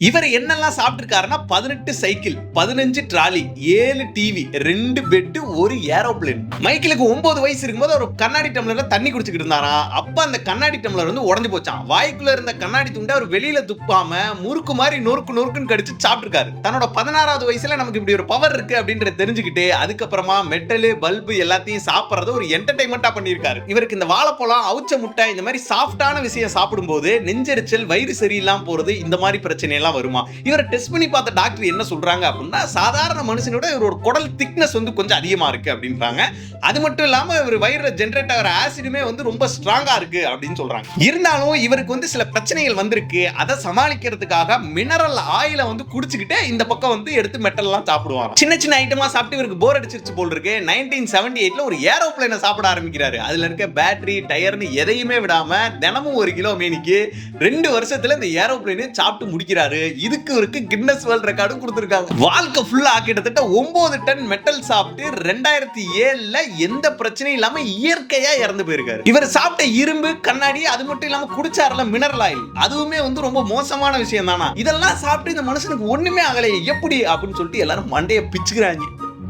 இவர் என்னெல்லாம் சாப்பிட்டிருக்காருன்னா 18 cycle, 15 trolley, 7 TV, 2 bed, ஒரு ஏரோப்ளேன். மைக்கேலுக்கு 9 வயசு இருக்கும்போது ஒரு கண்ணாடி டம்ளர்ல தண்ணி குடிச்சிட்டு இருந்தாராம். அப்ப அந்த கண்ணாடி டம்ளர் வந்து உடைஞ்சு போச்சான். வாய்க்குள்ள இருந்த கண்ணாடி துண்டை அவர் வெளியில துப்பாம முறுக்கு மாதிரி நொறுக்குன்னு கடிச்சு சாப்பிட்டுருக்காரு. தன்னோட 16வது வயசுல நமக்கு இப்படி ஒரு பவர் இருக்கு அப்படின்றத தெரிஞ்சுக்கிட்டு அதுக்கப்புறமா மெட்டல், பல்பு எல்லாத்தையும் சாப்பிடுறத ஒரு என்டர்டைன்மெண்டா பண்ணியிருக்காரு. இவருக்கு இந்த வாழைப்பழம், அவுச்ச முட்டை இந்த மாதிரி சாஃப்டான விஷயம் சாப்பிடும்போது நெஞ்செரிச்சல், வயிறு சரியில்லாம போறது இந்த மாதிரி பிரச்சனை வருமா? இவரை டெஸ்ட் பண்ணி பார்த்த டாக்டர் என்ன சொல்றாங்க அப்படின்னா, சாதாரண மனுஷனோட இவரோட குடல் திக்னஸ் வந்து கொஞ்சம் அதிகமா இருக்கு அப்படின்றாங்க. அது மட்டும் இல்லாம இவர் வயிறுல ஜெனரேட் ஆகிற ஆசிடுமே வந்து ரொம்ப ஸ்ட்ராங்கா இருக்கு அப்படின்னு சொல்றாங்க. இருந்தாலும் இவருக்கு வந்து சில பிரச்சனைகள் வந்திருக்கு. அதை சமாளிக்கிறதுக்காக மினரல் ஆயில வந்து குடிச்சுக்கிட்டே இந்த பக்கம் வந்து எடுத்து மெட்டல் எல்லாம் சாப்பிடுவாங்க. சின்ன சின்ன ஐட்டமா சாப்பிட்டு இவருக்கு போர் அடிச்சிருச்சு போல் இருக்கு. 1978ல ஒரு ஏரோப்ளேனை சாப்பிட ஆரம்பிக்கிறாரு. அதுல இருக்க பேட்டரி, டயர்னு எதையுமே விடாம தினமும் 1 கிலோ மேனிக்கு 2 வருஷத்துல இந்த ஏரோப்ளேனை சாப்பிட்டு முடிக்கிறாரு. இதுக்கு இவருக்கு கின்னஸ் வேர்ல்ட் ரெக்கார்டும் கொடுத்திருக்காங்க. வாழ்க்கை ஃபுல்லா கிட்டத்தட்ட 9 டன் மெட்டல் சாப்பிட்டு 2007ல எந்த பிரச்சனையும் இல்லாம இயற்கையா இறந்து போயிருக்காரு. இவர் சாப்பிட்ட இரும்பு, கண்ணாடி, அது மட்டும் இல்லாம குடிச்சார்ல மினரல் ஆயில், அதுவுமே வந்து ரொம்ப மோசமான விஷயம் தானா. இதெல்லாம் சாப்பிட்டு இந்த மனுஷனுக்கு ஒண்ணுமே ஆகலையே எப்படி அப்படின்னு சொல்லிட்டு எல்லாரும் மண்டைய பிச்சுக்கிறாங்க.